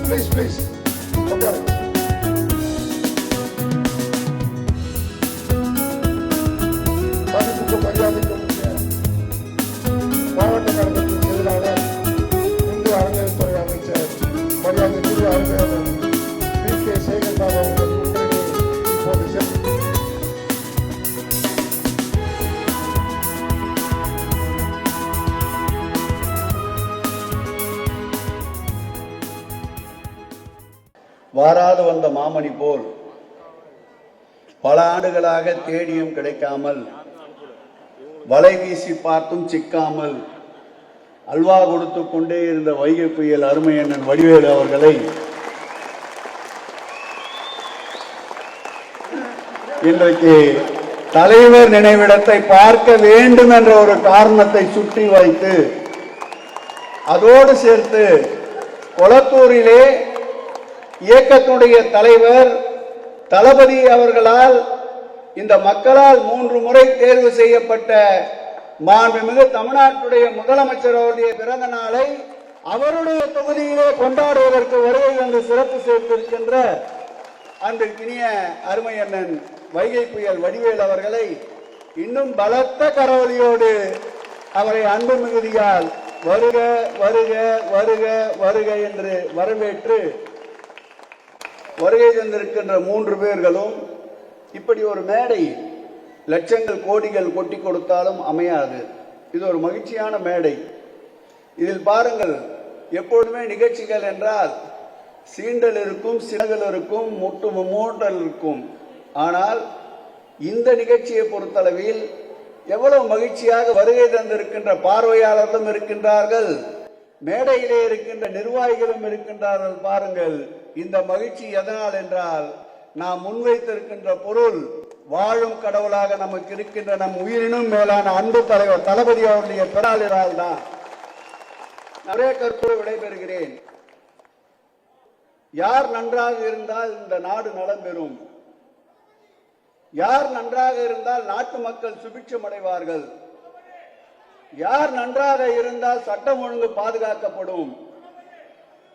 Please, please. Okay. மதிப்புக்கு மரியாதைக்கும் மாவட்ட கழகத்தின் செயலாளர் இந்து அறநிலையத்துறை அமைச்சர் மரியாதைக்குரிய அறிஞர் பி.கே. சேகர் பாபு அவர்கள் இப்போது வாராது வந்த மாமணி போல் பல ஆண்டுகளாக தேடியும் கிடைக்காமல் வலை வீசி பார்த்தும் சிக்காமல் அல்வா கொடுத்து கொண்டே இருந்த வைகை புயல் அருமை அண்ணன் வடிவேலு அவர்களை இன்றைக்கு தலைவர் நினைவிடத்தை பார்க்க வேண்டும் என்ற ஒரு காரணத்தை சுட்டி வைத்து அதோடு சேர்த்து கொளத்தூரிலே இயக்கத்துடைய தலைவர் தளபதி அவர்களால் இந்த மக்களால் 3 முறை தேர்வு செய்யப்பட்ட மாண்புமிகு தமிழ்நாட்டுடைய முதலமைச்சர் அவருடைய பிறந்த நாளை அவருடைய தொகுதியிலே கொண்டாடுவதற்கு வருகை வந்து சிறப்பு சேர்த்திருக்கின்ற அன்பிற்கினிய அருமை அண்ணன் வைகை புயல் வடிவேல் அவர்களை இன்னும் பலத்த கரவொலியோடு அவரை அன்பு மிகுதியால் வருக வருக வருக வருக என்று வரவேற்று வருகை தந்திருக்கின்ற 3 பேர்களும் இப்படி ஒரு மேடை லட்சங்கள் கோடிகள் கொட்டி கொடுத்தாலும் அமையாது. இது ஒரு மகிழ்ச்சியான மேடை. இதில் பாருங்கள், எப்பொழுதுமே நிகழ்ச்சிகள் என்றால் சீண்டல் இருக்கும், சினகல் இருக்கும், மூட்டல் இருக்கும். ஆனால் இந்த நிகழ்ச்சியை பொறுத்தளவில் எவ்வளவு மகிழ்ச்சியாக வருகை தந்திருக்கின்ற பார்வையாளர்களும் இருக்கின்றார்கள், மேடையிலே இருக்கின்ற நிர்வாகிகளும் இருக்கின்றார்கள். பாருங்கள், இந்த மகிழ்ச்சி எதனால் என்றால் நாம் முன்வைத்திருக்கின்ற பொருள் வாழும் கடவுளாக நமக்கு இருக்கின்ற நம் உயிரினும் மேலான அன்பு தலைவர் தளபதி அவருடைய பிறநாள் தான். நிறைய கருத்து விடைபெறுகிறேன். யார் நன்றாக இருந்தால் இந்த நாடு நலம் பெறும், யார் நன்றாக இருந்தால் நாட்டு மக்கள் சுபிட்சம் அடைவார்கள், யார் நன்றாக இருந்தால் சட்டம் ஒழுங்கு பாதுகாக்கப்படும்,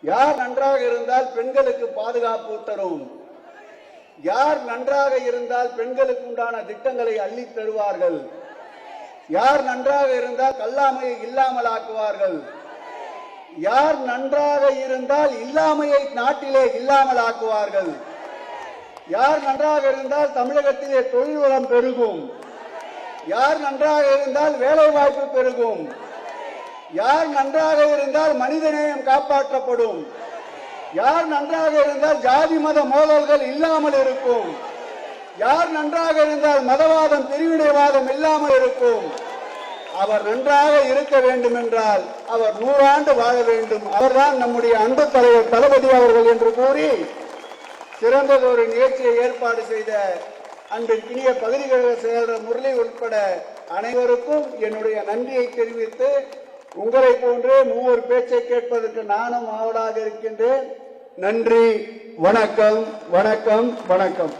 யார் நன்றாக இருந்தால் பெண்களுக்கு பாதுகாப்பு தரும், யார் நன்றாக இருந்தால் பெண்களுக்கு உண்டான திட்டங்களை அள்ளி தருவார்கள், யார் நன்றாக இருந்தால் கல்லாமையை இல்லாமல் ஆக்குவார்கள், யார் நன்றாக இருந்தால் இல்லாமையை நாட்டிலே இல்லாமல் ஆக்குவார்கள், யார் நன்றாக இருந்தால் தமிழகத்திலே தொழில் வளம் பெருகும், யார் நன்றாக இருந்தால் வேலை வாய்ப்பு பெருகும், யார் நன்றாக இருந்தால் மனிதநேயம் காப்பாற்றப்படும், யார் நன்றாக இருந்தால் ஜாதி மத மோதல்கள் இல்லாமல் இருக்கும், யார் நன்றாக இருந்தால் மதவாதம் பிரிவினைவாதம் இல்லாமல் இருக்கும். அவர் நன்றாக இருக்க வேண்டும் என்றால் அவர் 100 ஆண்டு வாழ வேண்டும். அவர்தான் நம்முடைய அன்பு தலைவர் தளபதி அவர்கள் என்று கூறி சிறந்ததொரு நிகழ்ச்சியை ஏற்பாடு செய்த அன்பிற்கினிய பகுதி கழக செயலாளர் முரளி உட்பட அனைவருக்கும் என்னுடைய நன்றியை தெரிவித்து, உங்களை போன்றே 3 பேச்சை கேட்பதற்கு நானும் ஆவலாக இருக்கின்றேன். நன்றி, வணக்கம், வணக்கம், வணக்கம்.